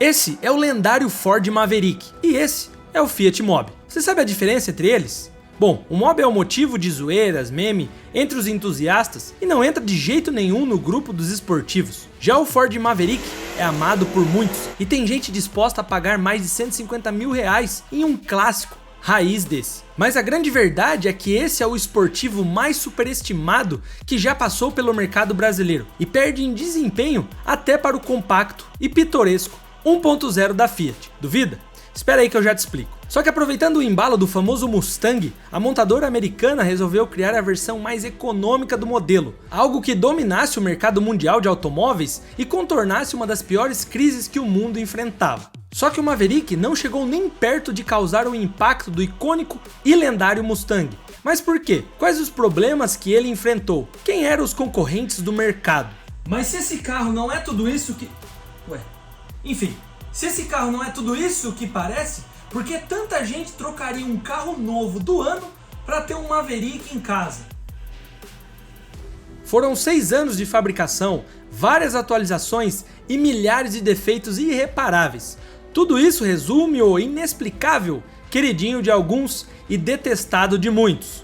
Esse é o lendário Ford Maverick e esse é o Fiat Mobi. Você sabe a diferença entre eles? Bom, o Mobi é o motivo de zoeiras, meme entre os entusiastas e não entra de jeito nenhum no grupo dos esportivos. Já o Ford Maverick é amado por muitos e tem gente disposta a pagar mais de 150 mil reais em um clássico raiz desse. Mas a grande verdade é que esse é o esportivo mais superestimado que já passou pelo mercado brasileiro e perde em desempenho até para o compacto e pitoresco 1.0 da Fiat. Duvida? Espera aí que eu já te explico. Só que aproveitando o embalo do famoso Mustang, a montadora americana resolveu criar a versão mais econômica do modelo, algo que dominasse o mercado mundial de automóveis e contornasse uma das piores crises que o mundo enfrentava. Só que o Maverick não chegou nem perto de causar o impacto do icônico e lendário Mustang. Mas por quê? Quais os problemas que ele enfrentou? Quem eram os concorrentes do mercado? Mas se esse carro não é tudo isso que... Enfim, se esse carro não é tudo isso que parece, por que tanta gente trocaria um carro novo do ano para ter um Maverick em casa? Foram 6 anos de fabricação, várias atualizações e milhares de defeitos irreparáveis. Tudo isso resume o inexplicável queridinho de alguns e detestado de muitos.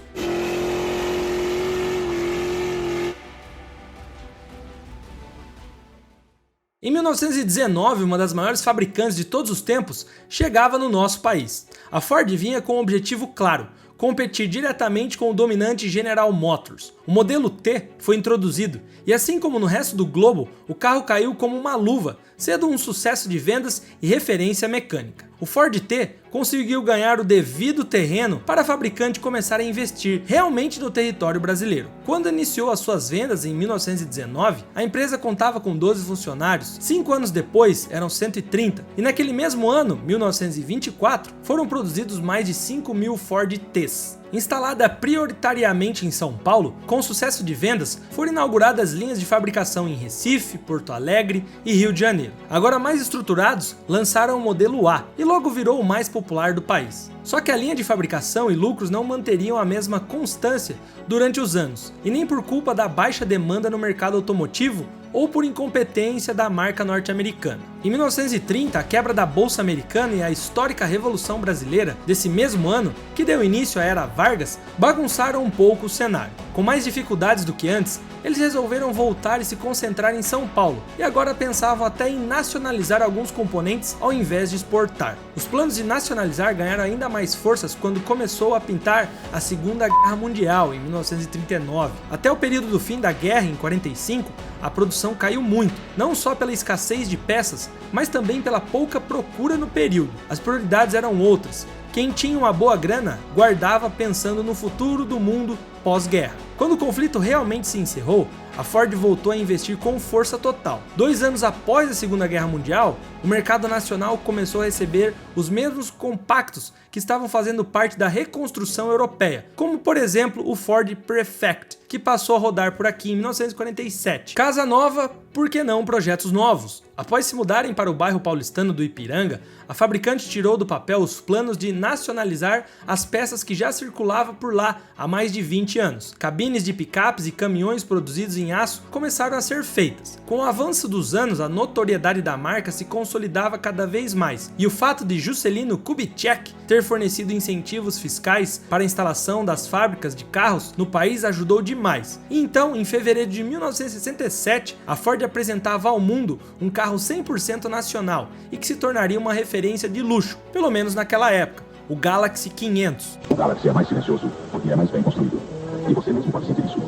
Em 1919, uma das maiores fabricantes de todos os tempos chegava no nosso país. A Ford vinha com um objetivo claro: competir diretamente com o dominante General Motors. O modelo T foi introduzido e, assim como no resto do globo, o carro caiu como uma luva, sendo um sucesso de vendas e referência mecânica. O Ford T conseguiu ganhar o devido terreno para a fabricante começar a investir realmente no território brasileiro. Quando iniciou as suas vendas em 1919, a empresa contava com 12 funcionários, 5 anos depois eram 130, e naquele mesmo ano, 1924, foram produzidos mais de 5 mil Ford T's. Instalada prioritariamente em São Paulo, com sucesso de vendas, foram inauguradas linhas de fabricação em Recife, Porto Alegre e Rio de Janeiro. Agora mais estruturados, lançaram o modelo A e logo virou o mais popular do país. Só que a linha de fabricação e lucros não manteriam a mesma constância durante os anos, e nem por culpa da baixa demanda no mercado automotivo ou por incompetência da marca norte-americana. Em 1930, a quebra da Bolsa Americana e a histórica Revolução Brasileira desse mesmo ano, que deu início à Era Vargas, bagunçaram um pouco o cenário. Com mais dificuldades do que antes, eles resolveram voltar e se concentrar em São Paulo, e agora pensavam até em nacionalizar alguns componentes ao invés de exportar. Os planos de nacionalizar ganharam ainda mais forças quando começou a pintar a Segunda Guerra Mundial, em 1939. Até o período do fim da guerra, em 1945, a produção caiu muito, não só pela escassez de peças, mas também pela pouca procura no período. As prioridades eram outras. Quem tinha uma boa grana guardava pensando no futuro do mundo pós-guerra. Quando o conflito realmente se encerrou, a Ford voltou a investir com força total. 2 anos após a Segunda Guerra Mundial, o mercado nacional começou a receber os mesmos compactos que estavam fazendo parte da reconstrução europeia, como por exemplo o Ford Prefect, que passou a rodar por aqui em 1947. Casa nova, por que não projetos novos? Após se mudarem para o bairro paulistano do Ipiranga, a fabricante tirou do papel os planos de nacionalizar as peças que já circulavam por lá há mais de 20 anos. Cabines de picapes e caminhões produzidos em aço começaram a ser feitas. Com o avanço dos anos, a notoriedade da marca se consolidava cada vez mais, e o fato de Juscelino Kubitschek ter fornecido incentivos fiscais para a instalação das fábricas de carros no país ajudou demais. E então, em fevereiro de 1967, a Ford apresentava ao mundo um carro 100% nacional e que se tornaria uma referência de luxo, pelo menos naquela época, o Galaxy 500. O Galaxy é mais silencioso porque é mais bem construído. E você mesmo pode sentir isso.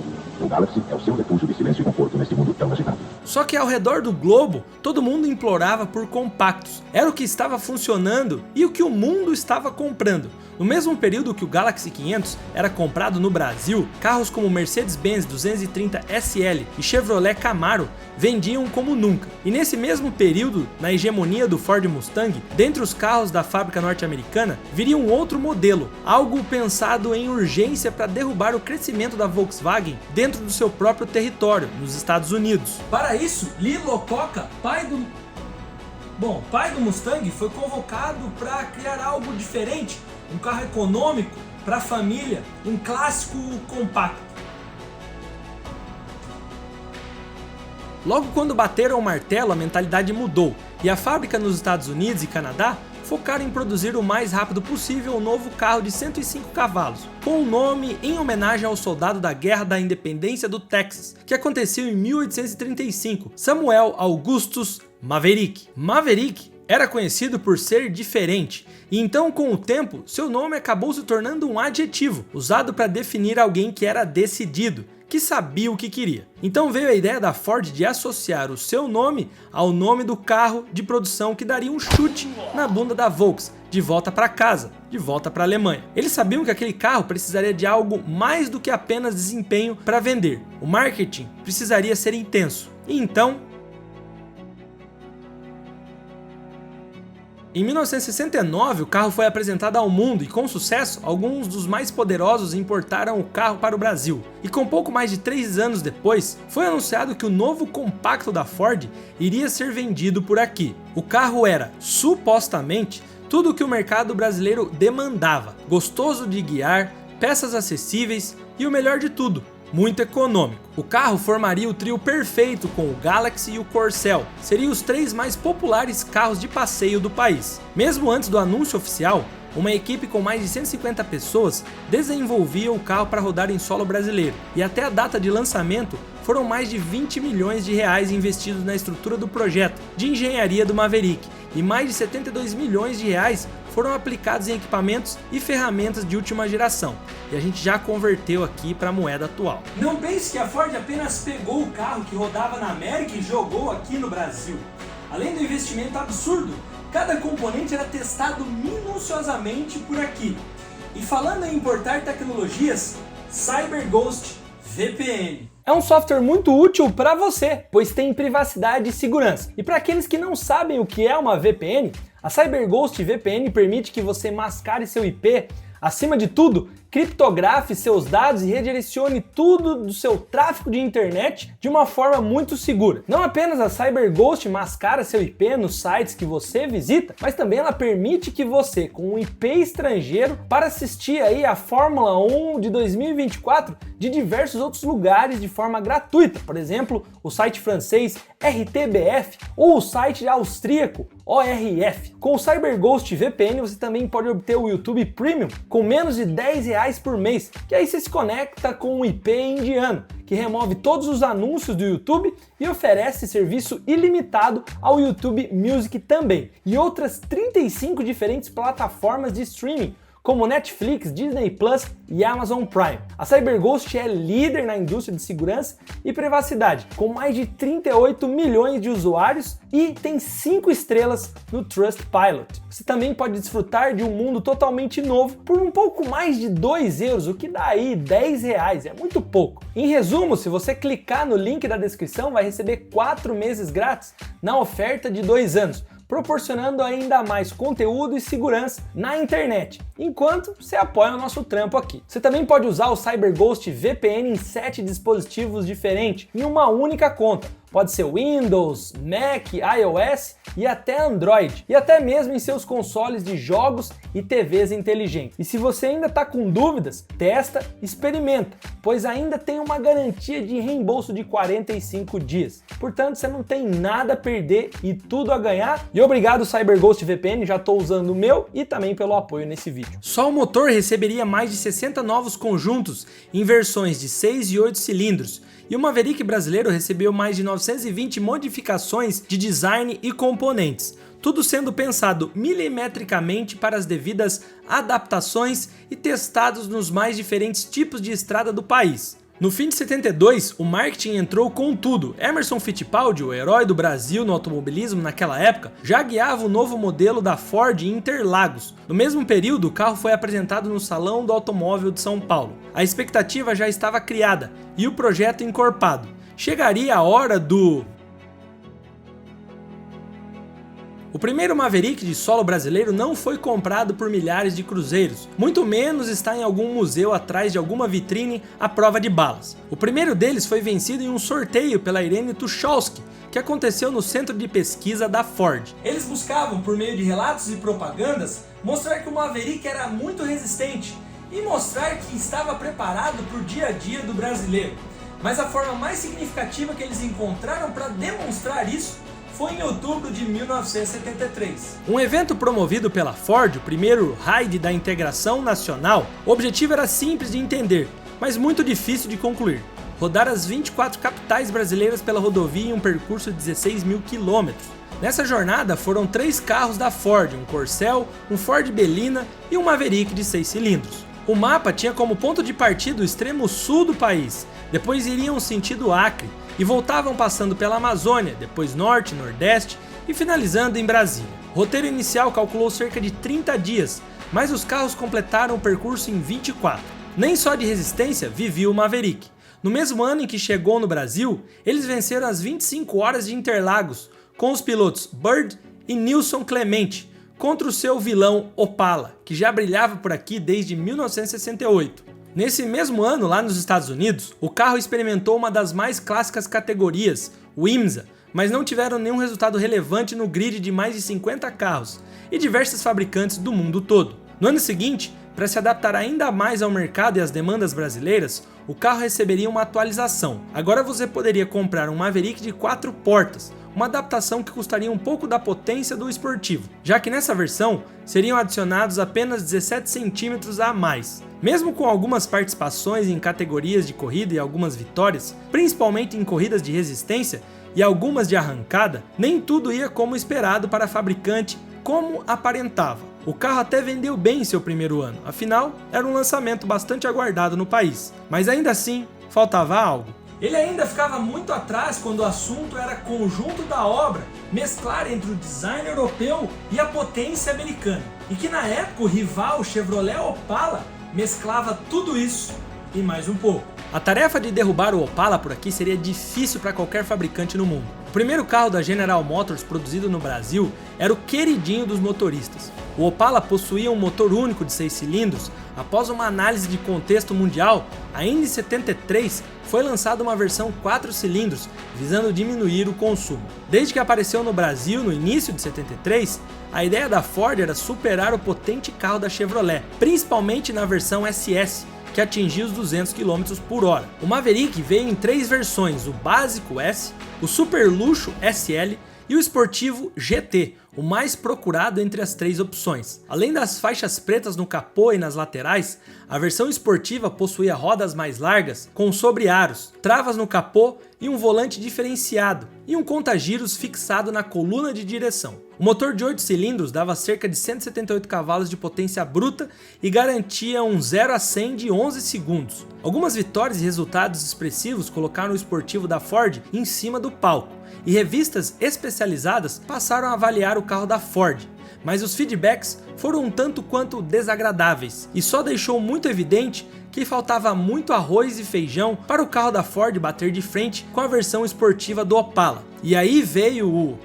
O Galaxy é o seu refúgio de silêncio e conforto nesse mundo tão agitado. Só que ao redor do globo, todo mundo implorava por compactos. Era o que estava funcionando e o que o mundo estava comprando. No mesmo período que o Galaxy 500 era comprado no Brasil, carros como Mercedes-Benz 230 SL e Chevrolet Camaro vendiam como nunca. E nesse mesmo período, na hegemonia do Ford Mustang, dentre os carros da fábrica norte-americana, viria um outro modelo, algo pensado em urgência para derrubar o crescimento da Volkswagen dentro do seu próprio território, nos Estados Unidos. Para isso, Lee Iacocca, pai do Mustang, foi convocado para criar algo diferente, um carro econômico para a família, um clássico compacto. Logo quando bateram o martelo, a mentalidade mudou, e a fábrica nos Estados Unidos e Canadá focaram em produzir o mais rápido possível um novo carro de 105 cavalos, com o nome em homenagem ao soldado da Guerra da Independência do Texas, que aconteceu em 1835, Samuel Augustus Maverick. Maverick era conhecido por ser diferente, e então com o tempo, seu nome acabou se tornando um adjetivo, usado para definir alguém que era decidido, que sabia o que queria. Então veio a ideia da Ford de associar o seu nome ao nome do carro de produção que daria um chute na bunda da Volks, de volta para casa, de volta para a Alemanha. Eles sabiam que aquele carro precisaria de algo mais do que apenas desempenho para vender. O marketing precisaria ser intenso. E então, em 1969, o carro foi apresentado ao mundo e, com sucesso, alguns dos mais poderosos importaram o carro para o Brasil. E com pouco mais de 3 anos depois, foi anunciado que o novo compacto da Ford iria ser vendido por aqui. O carro era, supostamente, tudo o que o mercado brasileiro demandava: gostoso de guiar, peças acessíveis e, o melhor de tudo, muito econômico. O carro formaria o trio perfeito com o Galaxy e o Corcel. Seriam os 3 mais populares carros de passeio do país. Mesmo antes do anúncio oficial, uma equipe com mais de 150 pessoas desenvolvia o carro para rodar em solo brasileiro. E até a data de lançamento, foram mais de 20 milhões de reais investidos na estrutura do projeto de engenharia do Maverick, e mais de 72 milhões de reais foram aplicados em equipamentos e ferramentas de última geração, e a gente já converteu aqui para a moeda atual. Não pense que a Ford apenas pegou o carro que rodava na América e jogou aqui no Brasil. Além do investimento absurdo, cada componente era testado minuciosamente por aqui. E falando em importar tecnologias, CyberGhost VPN. É um software muito útil para você, pois tem privacidade e segurança. E para aqueles que não sabem o que é uma VPN, a CyberGhost VPN permite que você mascare seu IP, acima de tudo, criptografe seus dados e redirecione tudo do seu tráfego de internet de uma forma muito segura. Não apenas a CyberGhost mascara seu IP nos sites que você visita, mas também ela permite que você, com um IP estrangeiro, para assistir aí a Fórmula 1 de 2024 de diversos outros lugares de forma gratuita. Por exemplo, o site francês RTBF ou o site austríaco ORF. Com o CyberGhost VPN você também pode obter o YouTube Premium com menos de R$10 por mês, que aí você se conecta com um IP indiano, que remove todos os anúncios do YouTube e oferece serviço ilimitado ao YouTube Music também, e outras 35 diferentes plataformas de streaming, como Netflix, Disney Plus e Amazon Prime. A CyberGhost é líder na indústria de segurança e privacidade, com mais de 38 milhões de usuários e tem 5 estrelas no Trustpilot. Você também pode desfrutar de um mundo totalmente novo por um pouco mais de €2, o que dá aí R$10, é muito pouco. Em resumo, se você clicar no link da descrição, vai receber 4 meses grátis na oferta de 2 anos, proporcionando ainda mais conteúdo e segurança na internet, enquanto você apoia o nosso trampo aqui. Você também pode usar o CyberGhost VPN em 7 dispositivos diferentes, em uma única conta. Pode ser Windows, Mac, iOS e até Android, e até mesmo em seus consoles de jogos e TVs inteligentes. E se você ainda está com dúvidas, testa, experimenta, pois ainda tem uma garantia de reembolso de 45 dias. Portanto, você não tem nada a perder e tudo a ganhar. E obrigado CyberGhost VPN, já estou usando o meu e também pelo apoio nesse vídeo. Só o motor receberia mais de 60 novos conjuntos em versões de 6 e 8 cilindros, e o Maverick brasileiro recebeu mais de 920 modificações de design e componentes, tudo sendo pensado milimetricamente para as devidas adaptações e testados nos mais diferentes tipos de estrada do país. No fim de 72, o marketing entrou com tudo. Emerson Fittipaldi, o herói do Brasil no automobilismo naquela época, já guiava o novo modelo da Ford em Interlagos. No mesmo período, o carro foi apresentado no Salão do Automóvel de São Paulo. A expectativa já estava criada e o projeto encorpado. Chegaria a hora do... O primeiro Maverick de solo brasileiro não foi comprado por milhares de cruzeiros, muito menos está em algum museu atrás de alguma vitrine à prova de balas. O primeiro deles foi vencido em um sorteio pela Irene Tucholsky, que aconteceu no Centro de Pesquisa da Ford. Eles buscavam, por meio de relatos e propagandas, mostrar que o Maverick era muito resistente e mostrar que estava preparado para o dia a dia do brasileiro. Mas a forma mais significativa que eles encontraram para demonstrar isso foi em outubro de 1973. Um evento promovido pela Ford, o primeiro RAID da integração nacional, o objetivo era simples de entender, mas muito difícil de concluir. Rodar as 24 capitais brasileiras pela rodovia em um percurso de 16 mil quilômetros. Nessa jornada foram 3 carros da Ford, um Corcel, um Ford Belina e um Maverick de 6 cilindros. O mapa tinha como ponto de partida o extremo sul do país, depois iriam sentido Acre e voltavam passando pela Amazônia, depois norte, nordeste e finalizando em Brasília. O roteiro inicial calculou cerca de 30 dias, mas os carros completaram o percurso em 24. Nem só de resistência vivia o Maverick. No mesmo ano em que chegou no Brasil, eles venceram as 25 horas de Interlagos, com os pilotos Bird e Nilson Clemente, contra o seu vilão Opala, que já brilhava por aqui desde 1968. Nesse mesmo ano, lá nos Estados Unidos, o carro experimentou uma das mais clássicas categorias, o IMSA, mas não tiveram nenhum resultado relevante no grid de mais de 50 carros e diversos fabricantes do mundo todo. No ano seguinte, para se adaptar ainda mais ao mercado e às demandas brasileiras, o carro receberia uma atualização. Agora você poderia comprar um Maverick de 4 portas, uma adaptação que custaria um pouco da potência do esportivo, já que nessa versão seriam adicionados apenas 17 centímetros a mais. Mesmo com algumas participações em categorias de corrida e algumas vitórias, principalmente em corridas de resistência e algumas de arrancada, nem tudo ia como esperado para a fabricante como aparentava. O carro até vendeu bem em seu primeiro ano, afinal era um lançamento bastante aguardado no país, mas ainda assim faltava algo. Ele ainda ficava muito atrás quando o assunto era conjunto da obra, mesclar entre o design europeu e a potência americana, e que na época o rival Chevrolet Opala mesclava tudo isso e mais um pouco. A tarefa de derrubar o Opala por aqui seria difícil para qualquer fabricante no mundo. O primeiro carro da General Motors produzido no Brasil era o queridinho dos motoristas. O Opala possuía um motor único de 6 cilindros. Após uma análise de contexto mundial, ainda em 73 foi lançada uma versão 4 cilindros, visando diminuir o consumo. Desde que apareceu no Brasil no início de 73, a ideia da Ford era superar o potente carro da Chevrolet, principalmente na versão SS, que atingia os 200 km por hora. O Maverick veio em 3 versões, o básico S, o super luxo SL e o esportivo GT, o mais procurado entre as 3 opções. Além das faixas pretas no capô e nas laterais, a versão esportiva possuía rodas mais largas, com sobre-aros, travas no capô e um volante diferenciado, e um conta-giros fixado na coluna de direção. O motor de 8 cilindros dava cerca de 178 cavalos de potência bruta e garantia um 0 a 100 de 11 segundos. Algumas vitórias e resultados expressivos colocaram o esportivo da Ford em cima do palco, e revistas especializadas passaram a avaliar o carro da Ford, mas os feedbacks foram um tanto quanto desagradáveis, e só deixou muito evidente que faltava muito arroz e feijão para o carro da Ford bater de frente com a versão esportiva do Opala. E aí veio o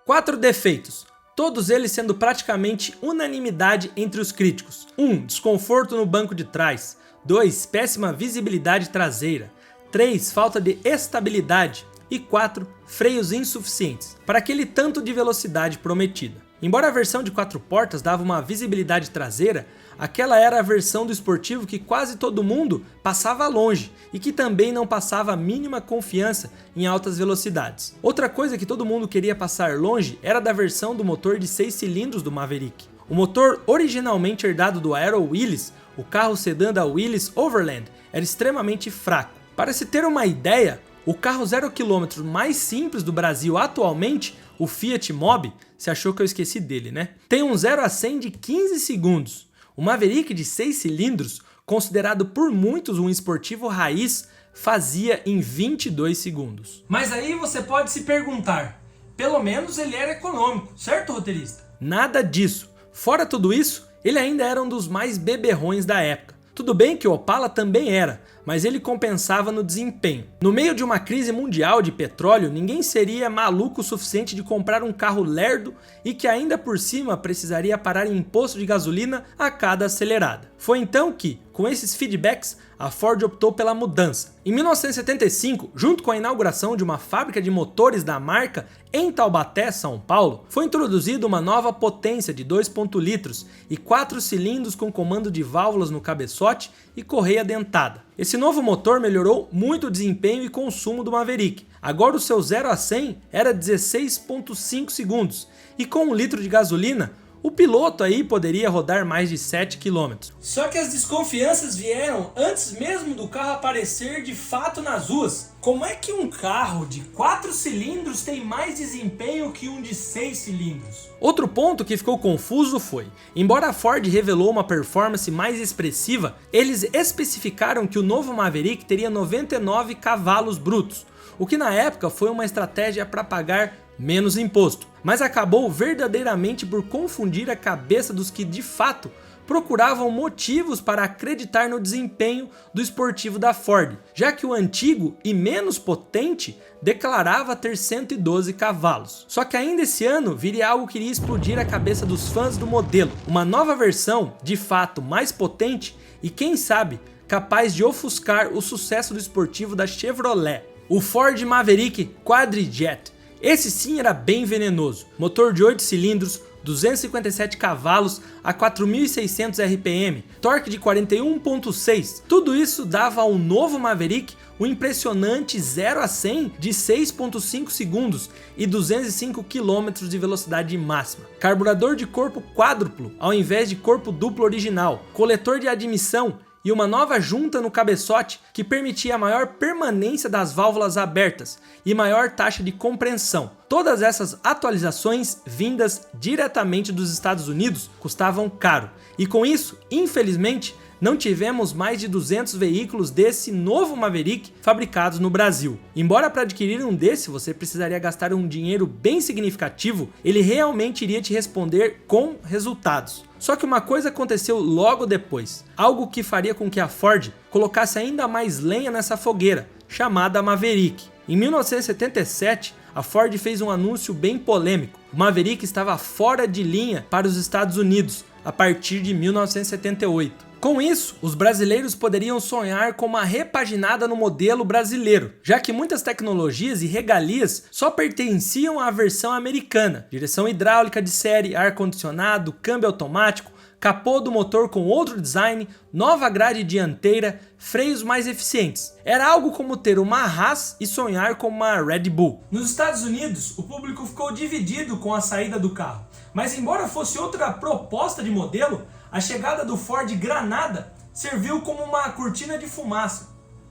4 defeitos, todos eles sendo praticamente unanimidade entre os críticos. 1. Desconforto no banco de trás. 2. Péssima visibilidade traseira. 3. Falta de estabilidade. E 4. Freios insuficientes para aquele tanto de velocidade prometida. Embora a versão de 4 portas dava uma visibilidade traseira, aquela era a versão do esportivo que quase todo mundo passava longe e que também não passava a mínima confiança em altas velocidades. Outra coisa que todo mundo queria passar longe era da versão do motor de 6 cilindros do Maverick. O motor originalmente herdado do Aero Willys, o carro sedã da Willys Overland, era extremamente fraco. Para se ter uma ideia, o carro 0 km mais simples do Brasil atualmente, o Fiat Mobi, você achou que eu esqueci dele, né? Tem um 0 a 100 de 15 segundos. O Maverick de 6 cilindros, considerado por muitos um esportivo raiz, fazia em 22 segundos. Mas aí você pode se perguntar, pelo menos ele era econômico, certo, roteirista? Nada disso. Fora tudo isso, ele ainda era um dos mais beberrões da época. Tudo bem que o Opala também era, mas ele compensava no desempenho. No meio de uma crise mundial de petróleo, ninguém seria maluco o suficiente de comprar um carro lerdo e que ainda por cima precisaria parar em posto de gasolina a cada acelerada. Foi então que, com esses feedbacks, a Ford optou pela mudança. Em 1975, junto com a inauguração de uma fábrica de motores da marca em Taubaté, São Paulo, foi introduzida uma nova potência de 2,0 litros e 4 cilindros com comando de válvulas no cabeçote e correia dentada. Esse novo motor melhorou muito o desempenho e consumo do Maverick. Agora o seu 0 a 100 era 16,5 segundos e com 1 litro de gasolina, o piloto aí poderia rodar mais de 7 km. Só que as desconfianças vieram antes mesmo do carro aparecer de fato nas ruas. Como é que um carro de 4 cilindros tem mais desempenho que um de 6 cilindros? Outro ponto que ficou confuso foi, embora a Ford revelou uma performance mais expressiva, eles especificaram que o novo Maverick teria 99 cavalos brutos, o que na época foi uma estratégia para pagar menos imposto, mas acabou verdadeiramente por confundir a cabeça dos que de fato procuravam motivos para acreditar no desempenho do esportivo da Ford, já que o antigo e menos potente declarava ter 112 cavalos. Só que ainda esse ano viria algo que iria explodir a cabeça dos fãs do modelo, uma nova versão de fato mais potente e quem sabe capaz de ofuscar o sucesso do esportivo da Chevrolet, o Ford Maverick Quadri-Jet. Esse sim era bem venenoso, motor de 8 cilindros, 257 cavalos a 4.600 RPM, torque de 41,6, tudo isso dava ao novo Maverick um impressionante 0 a 100 de 6,5 segundos e 205 km de velocidade máxima. Carburador de corpo quádruplo ao invés de corpo duplo original, coletor de admissão e uma nova junta no cabeçote que permitia maior permanência das válvulas abertas e maior taxa de compreensão. Todas essas atualizações vindas diretamente dos Estados Unidos custavam caro e com isso, infelizmente, não tivemos mais de 200 veículos desse novo Maverick fabricados no Brasil. Embora para adquirir um desse você precisaria gastar um dinheiro bem significativo, ele realmente iria te responder com resultados. Só que uma coisa aconteceu logo depois, algo que faria com que a Ford colocasse ainda mais lenha nessa fogueira, chamada Maverick. Em 1977, a Ford fez um anúncio bem polêmico. O Maverick estava fora de linha para os Estados Unidos a partir de 1978. Com isso, os brasileiros poderiam sonhar com uma repaginada no modelo brasileiro, já que muitas tecnologias e regalias só pertenciam à versão americana. Direção hidráulica de série, ar-condicionado, câmbio automático, capô do motor com outro design, nova grade dianteira, freios mais eficientes. Era algo como ter uma Haas e sonhar com uma Red Bull. Nos Estados Unidos, o público ficou dividido com a saída do carro, mas embora fosse outra proposta de modelo, a chegada do Ford Granada serviu como uma cortina de fumaça.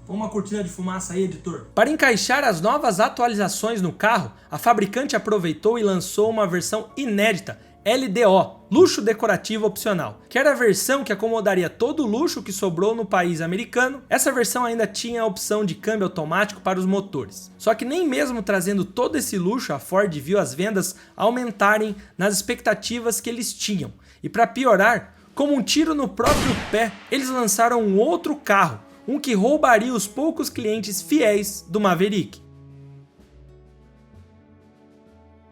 Uma cortina de fumaça aí, editor. Para encaixar as novas atualizações no carro, a fabricante aproveitou e lançou uma versão inédita, LDO, luxo decorativo opcional, que era a versão que acomodaria todo o luxo que sobrou no país americano. Essa versão ainda tinha a opção de câmbio automático para os motores. Só que nem mesmo trazendo todo esse luxo, a Ford viu as vendas aumentarem nas expectativas que eles tinham. E para piorar, como um tiro no próprio pé, eles lançaram um outro carro, um que roubaria os poucos clientes fiéis do Maverick.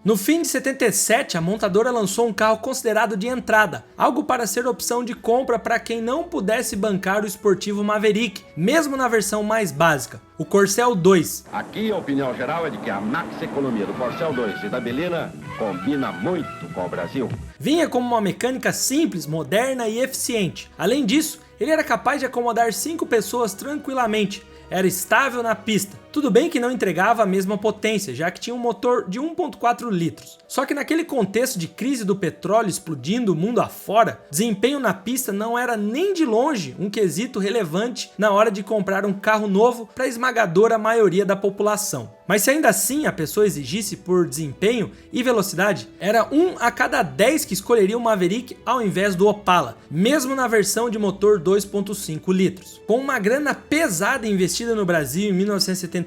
No fim de 77, a montadora lançou um carro considerado de entrada, algo para ser opção de compra para quem não pudesse bancar o esportivo Maverick, mesmo na versão mais básica, o Corcel 2. Aqui a opinião geral é de que a Max Economia do Corcel 2 e da Belina combina muito com o Brasil. Vinha como uma mecânica simples, moderna e eficiente. Além disso, ele era capaz de acomodar 5 pessoas tranquilamente. Era estável na pista. Tudo bem que não entregava a mesma potência, já que tinha um motor de 1,4 litros. Só que naquele contexto de crise do petróleo explodindo o mundo afora, desempenho na pista não era nem de longe um quesito relevante na hora de comprar um carro novo para a esmagadora maioria da população. Mas se ainda assim a pessoa exigisse por desempenho e velocidade, era 1 a cada 10 que escolheria o Maverick ao invés do Opala, mesmo na versão de motor 2,5 litros. Com uma grana pesada investida no Brasil em 1978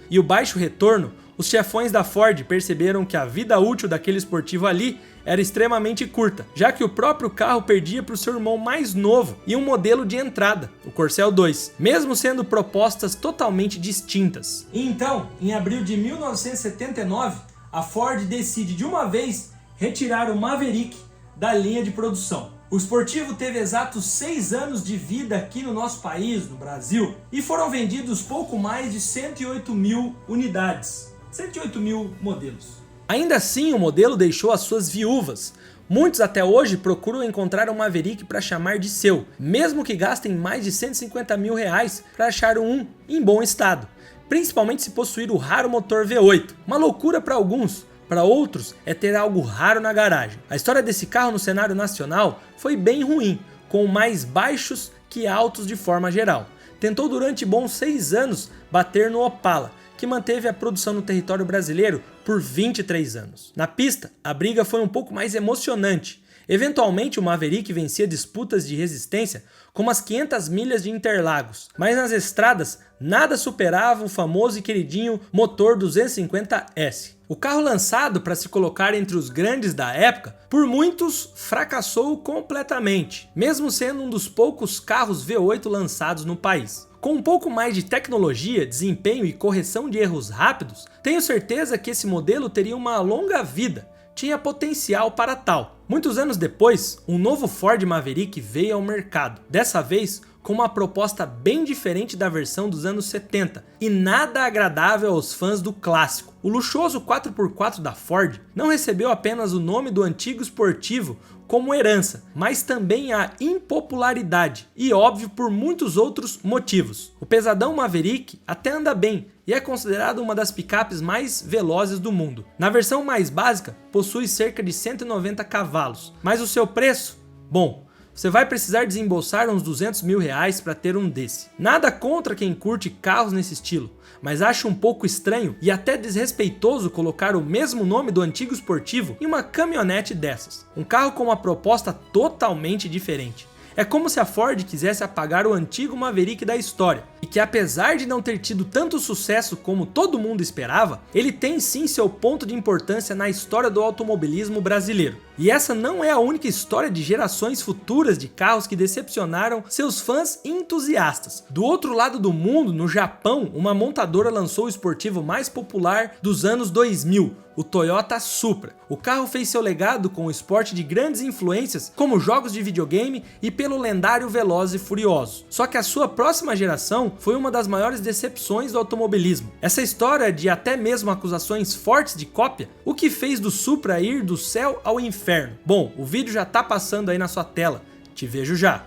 e o baixo retorno, os chefões da Ford perceberam que a vida útil daquele esportivo ali era extremamente curta, já que o próprio carro perdia para o seu irmão mais novo e um modelo de entrada, o Corcel 2, mesmo sendo propostas totalmente distintas. Então, em abril de 1979, a Ford decide de uma vez retirar o Maverick da linha de produção. O Sportivo teve exatos 6 anos de vida aqui no nosso país, no Brasil, e foram vendidos pouco mais de 108 mil unidades, 108 mil modelos. Ainda assim, o modelo deixou as suas viúvas. Muitos até hoje procuram encontrar um Maverick para chamar de seu, mesmo que gastem mais de 150 mil reais para achar um em bom estado, principalmente se possuir o raro motor V8. Uma loucura para alguns. Para outros, é ter algo raro na garagem. A história desse carro no cenário nacional foi bem ruim, com mais baixos que altos de forma geral. Tentou durante bons 6 anos bater no Opala, que manteve a produção no território brasileiro por 23 anos. Na pista, a briga foi um pouco mais emocionante. Eventualmente, o Maverick vencia disputas de resistência como as 500 milhas de Interlagos, mas nas estradas nada superava o famoso e queridinho motor 250S. O carro lançado para se colocar entre os grandes da época, por muitos fracassou completamente, mesmo sendo um dos poucos carros V8 lançados no país. Com um pouco mais de tecnologia, desempenho e correção de erros rápidos, tenho certeza que esse modelo teria uma longa vida. Tinha potencial para tal. Muitos anos depois, um novo Ford Maverick veio ao mercado, dessa vez com uma proposta bem diferente da versão dos anos 70 e nada agradável aos fãs do clássico. O luxuoso 4x4 da Ford não recebeu apenas o nome do antigo Sportivo como herança, mas também a impopularidade e, óbvio, por muitos outros motivos. O pesadão Maverick até anda bem e é considerado uma das picapes mais velozes do mundo. Na versão mais básica, possui cerca de 190 cavalos, mas o seu preço? Bom, você vai precisar desembolsar uns 200 mil reais para ter um desse. Nada contra quem curte carros nesse estilo, mas acho um pouco estranho e até desrespeitoso colocar o mesmo nome do antigo Sportivo em uma caminhonete dessas. Um carro com uma proposta totalmente diferente. É como se a Ford quisesse apagar o antigo Maverick da história, e que apesar de não ter tido tanto sucesso como todo mundo esperava, ele tem sim seu ponto de importância na história do automobilismo brasileiro. E essa não é a única história de gerações futuras de carros que decepcionaram seus fãs e entusiastas. Do outro lado do mundo, no Japão, uma montadora lançou o esportivo mais popular dos anos 2000, o Toyota Supra. O carro fez seu legado com o esporte de grandes influências como jogos de videogame e pelo lendário Velozes e Furiosos. Só que a sua próxima geração foi uma das maiores decepções do automobilismo. Essa história de até mesmo acusações fortes de cópia, o que fez do Supra ir do céu ao inferno. Bom, o vídeo já tá passando aí na sua tela. Te vejo já.